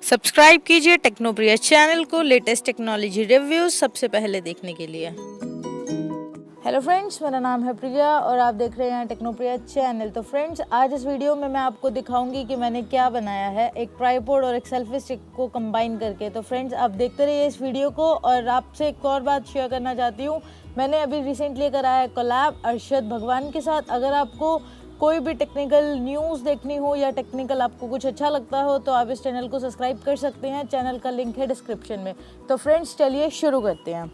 Subscribe कीजिए techno प्रिया channel को latest technology reviews सबसे पहले देखने के लिए। हेलो फ्रेंड्स, मेरा नाम है प्रिया और आप देख रहे हैं टेक्नो प्रिया चैनल। तो फ्रेंड्स, आज इस वीडियो में मैं आपको दिखाऊंगी कि मैंने क्या बनाया है एक ट्राइपॉड और एक सेल्फी स्टिक को कंबाइन करके। तो फ्रेंड्स, आप देखते रहिए इस वीडियो को। और आपसे एक और बात शेयर करना चाहती हूँ, मैंने अभी रिसेंटली करा है कोलैब अरशद भगवान के साथ। अगर आपको कोई भी टेक्निकल न्यूज़ देखनी हो या टेक्निकल आपको कुछ अच्छा लगता हो तो आप इस चैनल को सब्सक्राइब कर सकते हैं। चैनल का लिंक है डिस्क्रिप्शन में। तो फ्रेंड्स, चलिए शुरू करते हैं।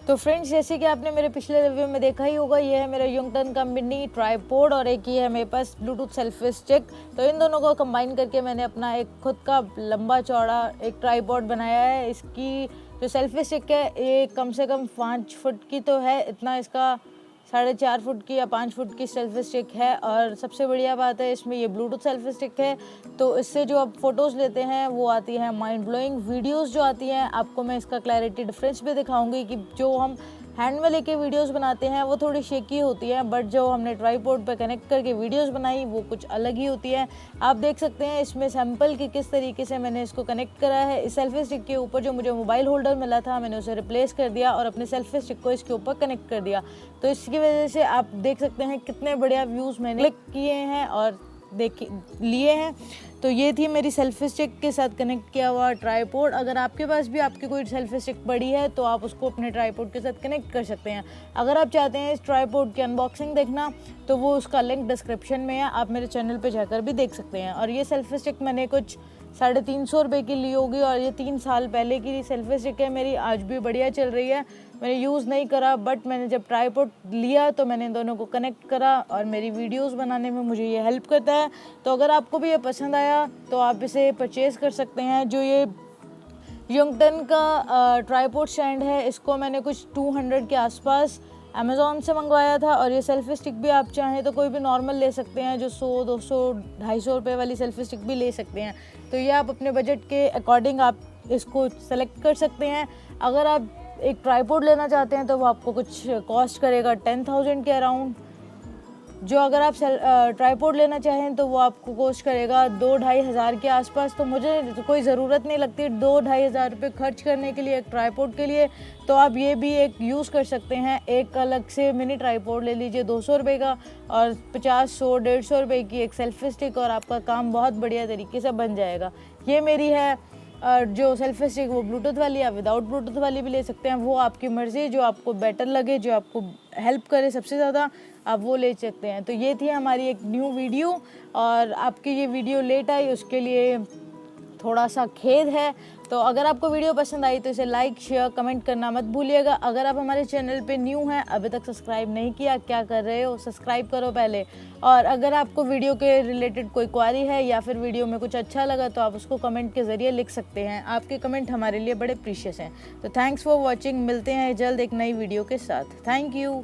तो फ्रेंड्स, जैसे कि आपने मेरे पिछले रिव्यू में देखा ही होगा, ये है मेरा यूंगटन का मिनी ट्राइपॉड और एक ये है मेरे पास ब्लूटूथ सेल्फी स्टिक। तो इन दोनों को कंबाइन करके मैंने अपना एक खुद का लंबा चौड़ा एक ट्राइपॉड बनाया है। इसकी जो सेल्फी स्टिक है ये कम से कम 5 फुट की तो है, इतना इसका 4.5 फुट की या 5 फुट की सेल्फी स्टिक है। और सबसे बढ़िया बात है इसमें ये ब्लूटूथ सेल्फी स्टिक है, तो इससे जो आप फ़ोटोज़ लेते हैं वो आती है माइंड ब्लोइंग। वीडियोस जो आती हैं आपको मैं इसका क्लैरिटी डिफरेंस भी दिखाऊंगी कि जो हम हैंड में लेके वीडियोस बनाते हैं वो थोड़ी शेकी होती है, बट जो हमने ट्राइपॉड पे कनेक्ट करके वीडियोस बनाई वो कुछ अलग ही होती है। आप देख सकते हैं इसमें सैंपल की किस तरीके से मैंने इसको कनेक्ट करा है। इस सेल्फी स्टिक के ऊपर जो मुझे मोबाइल होल्डर मिला था मैंने उसे रिप्लेस कर दिया और अपने सेल्फी स्टिक को इसके ऊपर कनेक्ट कर दिया। तो इसकी वजह से आप देख सकते हैं कितने बढ़िया व्यूज़ मैंने क्लिक किए हैं और लिए हैं। तो ये थी मेरी सेल्फी स्टिक के साथ कनेक्ट किया हुआ ट्राइपॉड। अगर आपके पास भी आपकी कोई सेल्फी स्टिक पड़ी है तो आप उसको अपने ट्राइपॉड के साथ कनेक्ट कर सकते हैं। अगर आप चाहते हैं इस ट्राइपॉड की अनबॉक्सिंग देखना तो वो उसका लिंक डिस्क्रिप्शन में है, आप मेरे चैनल पे जाकर भी देख सकते हैं। और ये सेल्फी स्टिक मैंने कुछ 350 रुपये की ली होगी और ये 3 साल पहले की सेल्फी स्टिक है मेरी, आज भी बढ़िया चल रही है। मैंने यूज़ नहीं करा, बट मैंने जब ट्राइपॉड लिया तो मैंने इन दोनों को कनेक्ट करा और मेरी वीडियोस बनाने में मुझे ये हेल्प करता है। तो अगर आपको भी ये पसंद आया तो आप इसे परचेज़ कर सकते हैं। जो ये यूंगटन का ट्राइपॉड स्टैंड है इसको मैंने कुछ 200 के आसपास अमेज़ॉन से मंगवाया था। और ये सेल्फी स्टिक भी आप चाहें तो कोई भी नॉर्मल ले सकते हैं, जो 100, 200, 250 रुपये वाली सेल्फी स्टिक भी ले सकते हैं। तो ये आप अपने बजट के अकॉर्डिंग आप इसको सेलेक्ट कर सकते हैं। अगर आप एक ट्राइपॉड लेना चाहते हैं तो वो आपको कुछ कॉस्ट करेगा 10,000 के अराउंड। जो अगर आप ट्राइपॉड लेना चाहें तो वो आपको कॉस्ट करेगा 2-2.5 हज़ार के आसपास। तो मुझे कोई ज़रूरत नहीं लगती 2-2.5 हज़ार रुपये खर्च करने के लिए एक ट्राइपॉड के लिए। तो आप ये भी एक यूज़ कर सकते हैं। एक अलग से मिनी ट्राइपॉड ले लीजिए 200 रुपये का और 50, 100, 150 रुपये की एक सेल्फी स्टिक और आपका काम बहुत बढ़िया तरीके से बन जाएगा। ये मेरी है जो सेल्फी स्टिक, वो ब्लूटूथ वाली या विदाउट ब्लूटूथ वाली भी ले सकते हैं, वो आपकी मर्ज़ी। जो आपको बेटर लगे, जो आपको हेल्प करे सबसे ज़्यादा, आप वो ले सकते हैं। तो ये थी हमारी एक न्यू वीडियो और आपकी ये वीडियो लेट आई उसके लिए थोड़ा सा खेद है। तो अगर आपको वीडियो पसंद आई तो इसे लाइक, शेयर, कमेंट करना मत भूलिएगा। अगर आप हमारे चैनल पे न्यू हैं, अभी तक सब्सक्राइब नहीं किया, क्या कर रहे हो, सब्सक्राइब करो पहले। और अगर आपको वीडियो के रिलेटेड कोई क्वेरी है या फिर वीडियो में कुछ अच्छा लगा तो आप उसको कमेंट के ज़रिए लिख सकते हैं। आपके कमेंट हमारे लिए बड़े प्रीशियस हैं। तो थैंक्स फॉर वॉचिंग, मिलते हैं जल्द एक नई वीडियो के साथ। Thank you.